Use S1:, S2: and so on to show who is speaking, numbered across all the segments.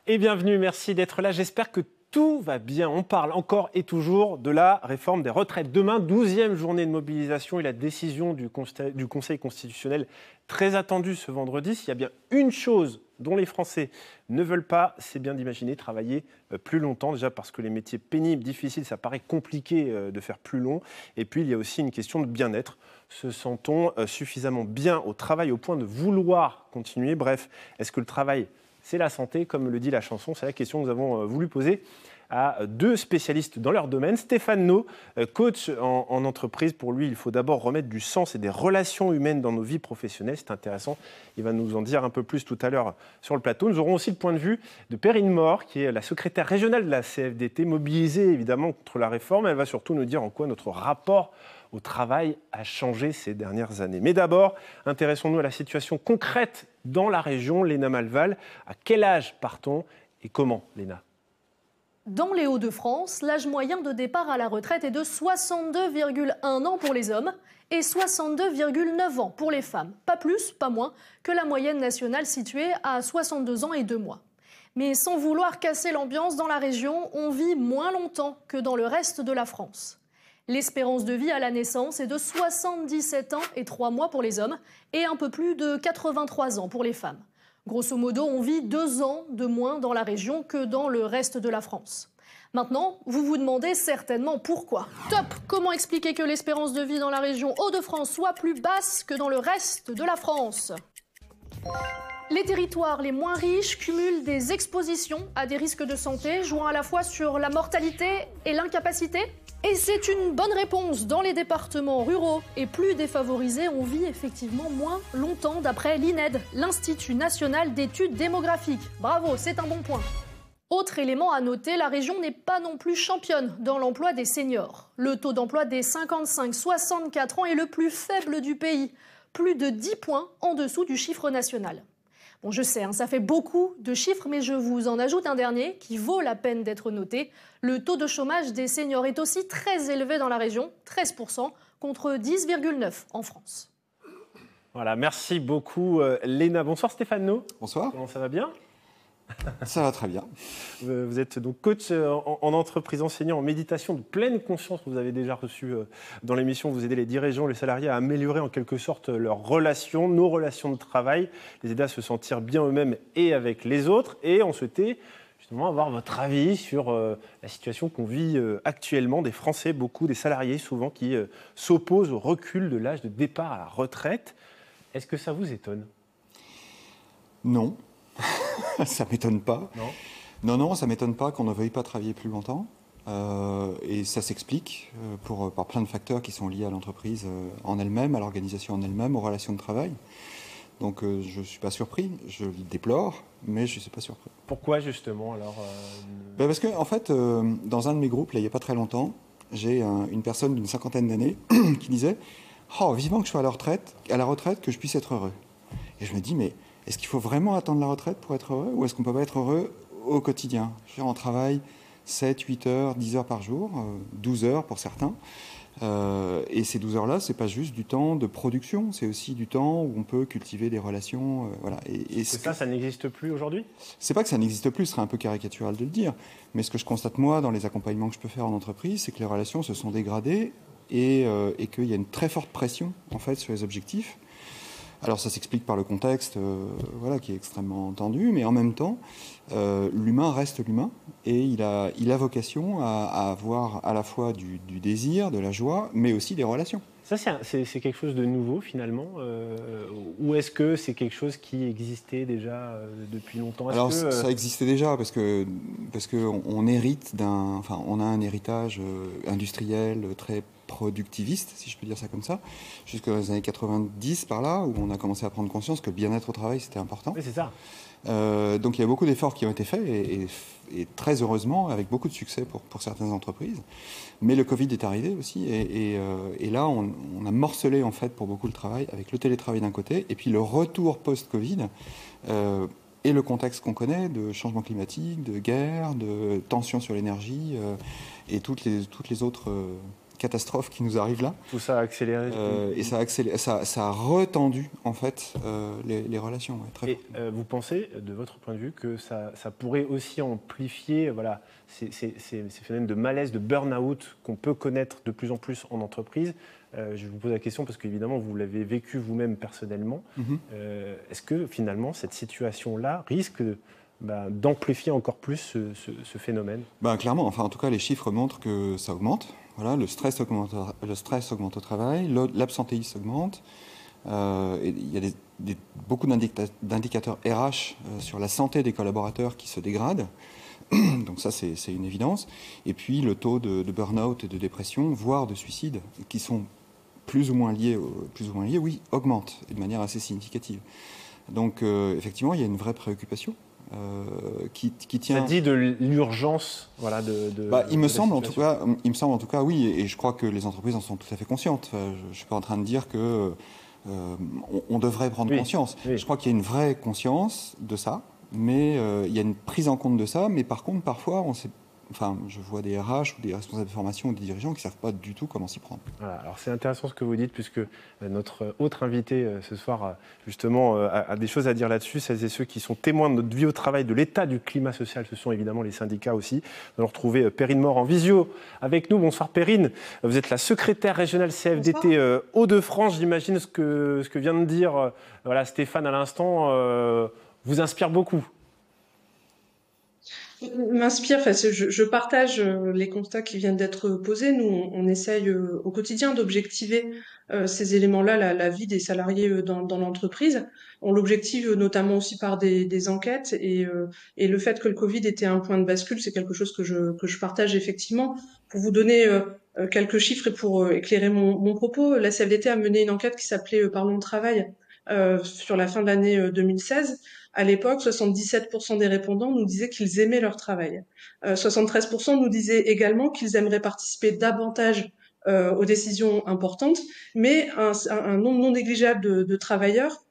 S1: Et bienvenue, merci d'être là. J'espère que tout va bien. On parle encore et toujours de la réforme des retraites. Demain, 12e journée de mobilisation et la décision du Conseil constitutionnel très attendue ce vendredi. S'il y a bien une chose dont les Français ne veulent pas, c'est bien d'imaginer travailler plus longtemps. Déjà parce que les métiers pénibles, difficiles, ça paraît compliqué de faire plus long. Et puis, il y a aussi une question de bien-être. Se sent-on suffisamment bien au travail au point de vouloir continuer? Bref, est-ce que le travail, c'est la santé, comme le dit la chanson? C'est la question que nous avons voulu poser à deux spécialistes dans leur domaine. Stéphane No, coach en entreprise. Pour lui, il faut d'abord remettre du sens et des relations humaines dans nos vies professionnelles. C'est intéressant. Il va nous en dire un peu plus tout à l'heure sur le plateau. Nous aurons aussi le point de vue de Perrine Mort, qui est la secrétaire régionale de la CFDT, mobilisée évidemment contre la réforme. Elle va surtout nous dire en quoi notre rapport au travail a changé ces dernières années. Mais d'abord, intéressons-nous à la situation concrète dans la région. Léna Malval, à quel âge part-on et comment, Léna?
S2: Dans les Hauts-de-France, l'âge moyen de départ à la retraite est de 62,1 ans pour les hommes et 62,9 ans pour les femmes. Pas plus, pas moins que la moyenne nationale située à 62 ans et 2 mois. Mais sans vouloir casser l'ambiance dans la région, on vit moins longtemps que dans le reste de la France. L'espérance de vie à la naissance est de 77 ans et 3 mois pour les hommes et un peu plus de 83 ans pour les femmes. Grosso modo, on vit 2 ans de moins dans la région que dans le reste de la France. Maintenant, vous vous demandez certainement pourquoi. Top! Comment expliquer que l'espérance de vie dans la région Hauts-de-France soit plus basse que dans le reste de la France? Les territoires les moins riches cumulent des expositions à des risques de santé, jouant à la fois sur la mortalité et l'incapacité. Et c'est une bonne réponse. Dans les départements ruraux et plus défavorisés, on vit effectivement moins longtemps d'après l'INED, l'Institut national d'études démographiques. Bravo, c'est un bon point. Autre élément à noter, la région n'est pas non plus championne dans l'emploi des seniors. Le taux d'emploi des 55-64 ans est le plus faible du pays, plus de 10 points en dessous du chiffre national. Bon, je sais, ça fait beaucoup de chiffres, mais je vous en ajoute un dernier qui vaut la peine d'être noté. Le taux de chômage des seniors est aussi très élevé dans la région, 13% contre 10,9% en France.
S1: Voilà, merci beaucoup Léna. Bonsoir Stéphane No.
S3: Bonsoir.
S1: Comment ça va bien?
S3: Ça va très bien.
S1: Vous êtes donc coach en entreprise, enseignant en méditation de pleine conscience. Vous avez déjà reçu dans l'émission, vous aidez les dirigeants, les salariés à améliorer en quelque sorte leurs relations, nos relations de travail, les aider à se sentir bien eux-mêmes et avec les autres. Et on souhaitait justement avoir votre avis sur la situation qu'on vit actuellement des Français, beaucoup des salariés souvent qui s'opposent au recul de l'âge de départ à la retraite. Est-ce que ça vous étonne?
S3: Non. Ça ne m'étonne pas.
S1: Non,
S3: ça ne m'étonne pas qu'on ne veuille pas travailler plus longtemps. Et ça s'explique par plein de facteurs qui sont liés à l'entreprise en elle-même, à l'organisation en elle-même, aux relations de travail. Donc je ne suis pas surpris, je le déplore, mais je ne suis pas surpris.
S1: Pourquoi justement alors
S3: Parce que, en fait, dans un de mes groupes, là, il n'y a pas très longtemps, j'ai une personne d'une 50aine d'années qui disait « Oh, vivement que je sois à la retraite, que je puisse être heureux. » Et je me dis « Mais est-ce qu'il faut vraiment attendre la retraite pour être heureux ou est-ce qu'on peut pas être heureux au quotidien ?» Je veux dire, on travaille 7, 8 heures, 10 heures par jour, 12 heures pour certains. Et ces 12 heures-là, c'est pas juste du temps de production, c'est aussi du temps où on peut cultiver des relations. Voilà. Et
S1: ça n'existe plus aujourd'hui?
S3: C'est pas que ça n'existe plus, ce serait un peu caricatural de le dire. Mais ce que je constate, moi, dans les accompagnements que je peux faire en entreprise, c'est que les relations se sont dégradées et qu'il y a une très forte pression, en fait, sur les objectifs. Alors ça s'explique par le contexte qui est extrêmement tendu, mais en même temps, l'humain reste l'humain et il a vocation à avoir à la fois du désir, de la joie, mais aussi des relations.
S1: Ça, c'est quelque chose de nouveau finalement ou est-ce que c'est quelque chose qui existait déjà depuis longtemps?
S3: Alors ça existait déjà parce que on hérite on a un héritage industriel très productiviste, si je peux dire ça comme ça, jusqu'aux années 90 par là, où on a commencé à prendre conscience que le bien-être au travail c'était important.
S1: Oui, c'est ça.
S3: Donc il y a beaucoup d'efforts qui ont été faits et très heureusement avec beaucoup de succès pour certaines entreprises. Mais le Covid est arrivé aussi et là on a morcelé en fait pour beaucoup le travail avec le télétravail d'un côté et puis le retour post-Covid et le contexte qu'on connaît de changement climatique, de guerre, de tensions sur l'énergie et toutes les autres catastrophe qui nous arrive là.
S1: Tout ça a accéléré.
S3: Et ça a retendu en fait les relations. Ouais, très
S1: et vous pensez, de votre point de vue, que ça pourrait aussi amplifier ces phénomènes de malaise, de burn-out qu'on peut connaître de plus en plus en entreprise? Je vous pose la question parce qu'évidemment, vous l'avez vécu vous-même personnellement. Est-ce que finalement, cette situation-là risque d'amplifier encore plus ce phénomène?
S3: Clairement, en tout cas, les chiffres montrent que ça augmente. Voilà, le stress augmente au travail, l'absentéisme augmente. Il y a beaucoup d'indicateurs RH sur la santé des collaborateurs qui se dégradent. Donc ça, c'est une évidence. Et puis le taux de burn-out et de dépression, voire de suicide, qui sont plus ou moins liés, oui, augmente de manière assez significative. Donc effectivement, il y a une vraie préoccupation. Qui tient.
S1: Ça dit de l'urgence,
S3: il me semble en tout cas, oui, et je crois que les entreprises en sont tout à fait conscientes. Je ne suis pas en train de dire que on devrait prendre conscience. Oui. Je crois qu'il y a une vraie conscience de ça, mais il y a une prise en compte de ça. Mais par contre, parfois, je vois des RH ou des responsables de formation ou des dirigeants qui ne savent pas du tout comment s'y prendre.
S1: Voilà, alors c'est intéressant ce que vous dites, puisque notre autre invité ce soir, justement, a des choses à dire là-dessus. Celles et ceux qui sont témoins de notre vie au travail, de l'état du climat social, ce sont évidemment les syndicats aussi. Nous allons retrouver Perrine Mort en visio avec nous. Bonsoir Perrine, vous êtes la secrétaire régionale CFDT Hauts-de-France. J'imagine ce que vient de dire Stéphane à l'instant vous inspire beaucoup.
S4: M'inspire, je partage les constats qui viennent d'être posés. Nous, on essaye au quotidien d'objectiver ces éléments-là, la vie des salariés dans l'entreprise. On l'objective notamment aussi par des enquêtes et le fait que le Covid était un point de bascule, c'est quelque chose que je partage effectivement. Pour vous donner quelques chiffres et pour éclairer mon propos, la CFDT a mené une enquête qui s'appelait Parlons de travail sur la fin de l'année 2016. À l'époque, 77% des répondants nous disaient qu'ils aimaient leur travail. 73% nous disaient également qu'ils aimeraient participer davantage aux décisions importantes, mais un nombre non négligeable de travailleurs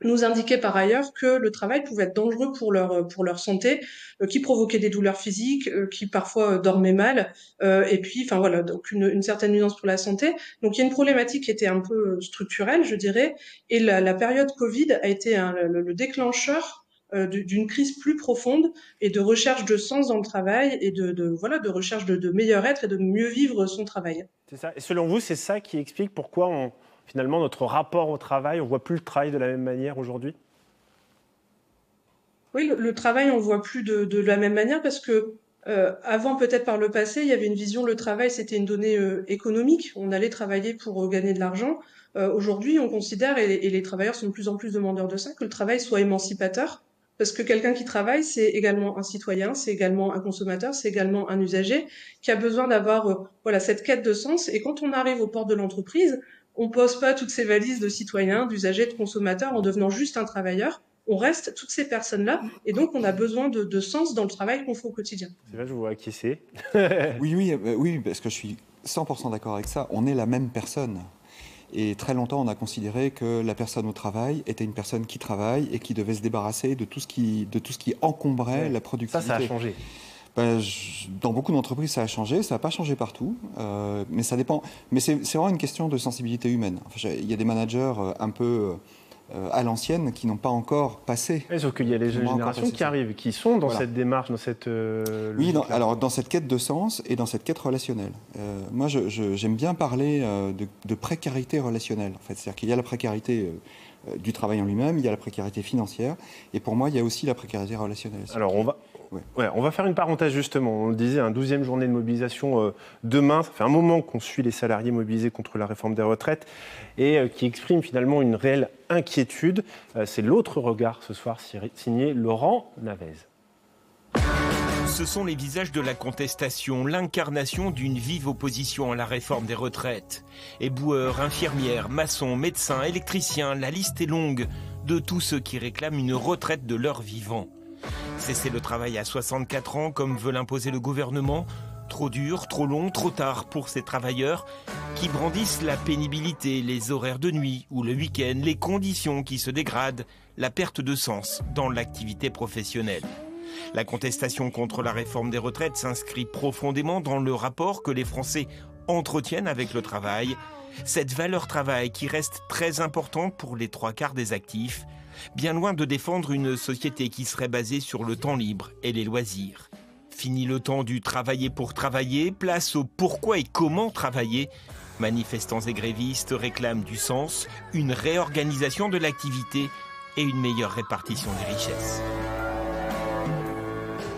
S4: nous indiquait par ailleurs que le travail pouvait être dangereux pour leur santé, qui provoquait des douleurs physiques, qui parfois dormaient mal, et puis donc une certaine nuisance pour la santé. Donc il y a une problématique qui était un peu structurelle, je dirais, et la période Covid a été le déclencheur d'une crise plus profonde et de recherche de sens dans le travail et de recherche de meilleur être et de mieux vivre son travail.
S1: C'est ça. Et selon vous, c'est ça qui explique pourquoi finalement, notre rapport au travail, on ne voit plus le travail de la même manière aujourd'hui?
S4: Oui, le travail, on ne voit plus de la même manière parce que avant, peut-être par le passé, il y avait une vision, le travail, c'était une donnée économique. On allait travailler pour gagner de l'argent. Aujourd'hui, on considère, et les travailleurs sont de plus en plus demandeurs de ça, que le travail soit émancipateur. Parce que quelqu'un qui travaille, c'est également un citoyen, c'est également un consommateur, c'est également un usager qui a besoin d'avoir cette quête de sens. Et quand on arrive aux portes de l'entreprise, on pose pas toutes ces valises de citoyens, d'usagers, de consommateurs en devenant juste un travailleur. On reste toutes ces personnes-là et donc on a besoin de sens dans le travail qu'on fait au quotidien.
S1: C'est vrai, je vous vois acquiescer.
S3: Oui, parce que je suis 100% d'accord avec ça. On est la même personne. Et très longtemps, on a considéré que la personne au travail était une personne qui travaille et qui devait se débarrasser de tout ce qui encombrait la productivité.
S1: Ça a changé.
S3: Dans beaucoup d'entreprises, ça a changé. Ça n'a pas changé partout, mais ça dépend. Mais c'est vraiment une question de sensibilité humaine. Il y a des managers un peu à l'ancienne qui n'ont pas encore passé.
S1: Sauf qu'il y a les jeunes générations qui arrivent, qui sont dans cette démarche, dans cette...
S3: Oui, dans cette quête de sens et dans cette quête relationnelle. Moi, j'aime bien parler de précarité relationnelle. En fait. C'est-à-dire qu'il y a la précarité du travail en lui-même, il y a la précarité financière, et pour moi, il y a aussi la précarité relationnelle.
S1: Alors, on va faire une parenthèse justement. On le disait, 12e journée de mobilisation demain. Ça fait un moment qu'on suit les salariés mobilisés contre la réforme des retraites et qui expriment finalement une réelle inquiétude. C'est l'autre regard ce soir signé Laurent Navez.
S5: Ce sont les visages de la contestation, l'incarnation d'une vive opposition à la réforme des retraites. Éboueurs, infirmières, maçons, médecins, électriciens, la liste est longue de tous ceux qui réclament une retraite de leur vivant. Cesser le travail à 64 ans comme veut l'imposer le gouvernement, trop dur, trop long, trop tard pour ces travailleurs qui brandissent la pénibilité, les horaires de nuit ou le week-end, les conditions qui se dégradent, la perte de sens dans l'activité professionnelle. La contestation contre la réforme des retraites s'inscrit profondément dans le rapport que les Français entretiennent avec le travail. Cette valeur travail qui reste très importante pour les 3/4 des actifs, bien loin de défendre une société qui serait basée sur le temps libre et les loisirs. Fini le temps du travailler pour travailler, place au pourquoi et comment travailler. Manifestants et grévistes réclament du sens, une réorganisation de l'activité et une meilleure répartition des richesses.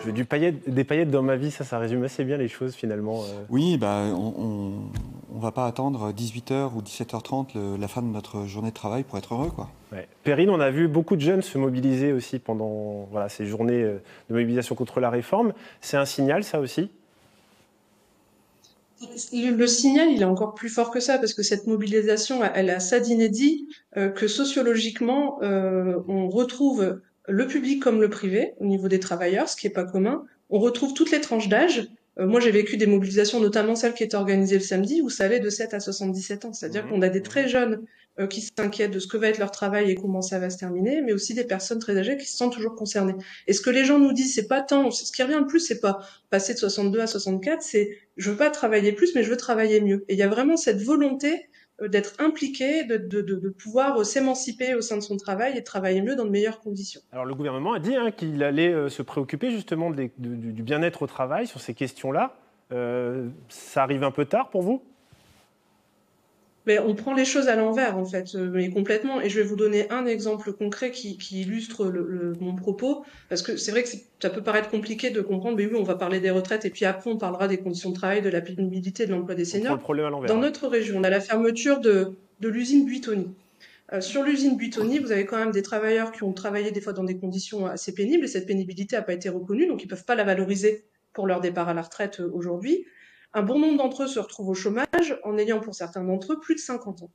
S1: Je veux des paillettes dans ma vie, ça résume assez bien les choses finalement.
S3: Oui, on va pas attendre 18h ou 17h30 la fin de notre journée de travail pour être heureux, quoi.
S1: Ouais. Perrine, on a vu beaucoup de jeunes se mobiliser aussi pendant ces journées de mobilisation contre la réforme. C'est un signal, ça aussi ?
S4: Le signal, il est encore plus fort que ça, parce que cette mobilisation, elle a ça d'inédit, que sociologiquement, on retrouve le public comme le privé, au niveau des travailleurs, ce qui n'est pas commun. On retrouve toutes les tranches d'âge. Moi, j'ai vécu des mobilisations, notamment celles qui étaient organisées le samedi, où ça allait de 7 à 77 ans. C'est-à-dire qu'on a des très jeunes qui s'inquiètent de ce que va être leur travail et comment ça va se terminer, mais aussi des personnes très âgées qui se sentent toujours concernées. Et ce que les gens nous disent, c'est pas tant, ce qui revient le plus, c'est pas passer de 62 à 64, c'est je veux pas travailler plus, mais je veux travailler mieux. Et il y a vraiment cette volonté d'être impliqué, de pouvoir s'émanciper au sein de son travail et de travailler mieux dans de meilleures conditions.
S1: Alors le gouvernement a dit qu'il allait se préoccuper justement du bien-être au travail sur ces questions-là. Ça arrive un peu tard pour vous ?
S4: Mais on prend les choses à l'envers, en fait, mais complètement. Et je vais vous donner un exemple concret qui illustre mon propos, parce que c'est vrai que ça peut paraître compliqué de comprendre, mais oui, on va parler des retraites, et puis après, on parlera des conditions de travail, de la pénibilité, de l'emploi des seniors.
S1: On prend le problème à l'envers.
S4: Dans notre région, on a la fermeture de l'usine Buitoni. Sur l'usine Buitoni, vous avez quand même des travailleurs qui ont travaillé des fois dans des conditions assez pénibles, et cette pénibilité n'a pas été reconnue, donc ils ne peuvent pas la valoriser pour leur départ à la retraite aujourd'hui. Un bon nombre d'entre eux se retrouvent au chômage en ayant pour certains d'entre eux plus de 50 ans.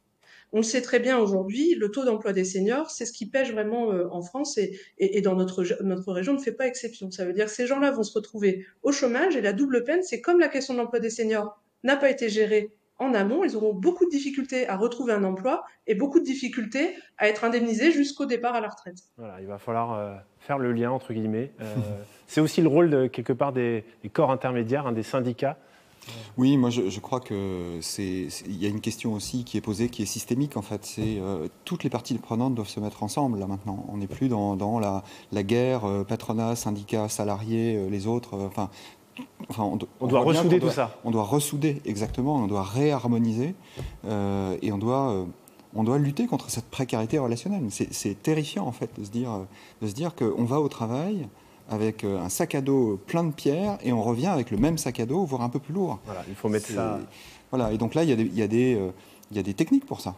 S4: On le sait très bien aujourd'hui, le taux d'emploi des seniors, c'est ce qui pèse vraiment en France et dans notre région ne fait pas exception. Ça veut dire que ces gens-là vont se retrouver au chômage et la double peine, c'est comme la question de l'emploi des seniors n'a pas été gérée en amont, ils auront beaucoup de difficultés à retrouver un emploi et beaucoup de difficultés à être indemnisés jusqu'au départ à la retraite.
S1: Voilà, il va falloir faire le lien, entre guillemets. C'est aussi le rôle, quelque part, des corps intermédiaires, des syndicats.
S3: Oui, moi je crois que il y a une question aussi qui est posée, qui est systémique en fait. C'est toutes les parties prenantes doivent se mettre ensemble là maintenant. On n'est plus dans la guerre, patronat, syndicats, salariés, les autres.
S1: On doit ressouder tout ça.
S3: On doit ressouder, exactement. On doit réharmoniser et on doit lutter contre cette précarité relationnelle. C'est terrifiant en fait de se dire qu'on va au travail avec un sac à dos plein de pierres et on revient avec le même sac à dos, voire un peu plus lourd.
S1: Voilà, il faut mettre ça.
S3: Voilà, et donc là, il y a des techniques pour ça.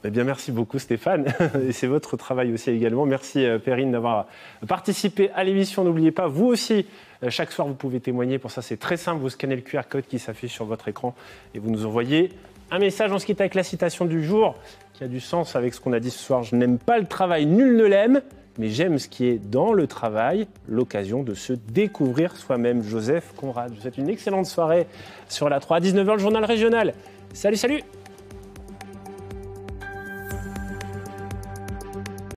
S1: Eh bien, merci beaucoup Stéphane, et c'est votre travail aussi également. Merci Perrine d'avoir participé à l'émission. N'oubliez pas, vous aussi, chaque soir, vous pouvez témoigner. Pour ça, c'est très simple, vous scannez le QR code qui s'affiche sur votre écran et vous nous envoyez un message. On se quitte avec la citation du jour, qui a du sens avec ce qu'on a dit ce soir. Je n'aime pas le travail, nul ne l'aime, mais j'aime ce qui est dans le travail, l'occasion de se découvrir soi-même. Joseph Conrad, je vous souhaite une excellente soirée sur la 3 à 19h, le journal régional. Salut, salut!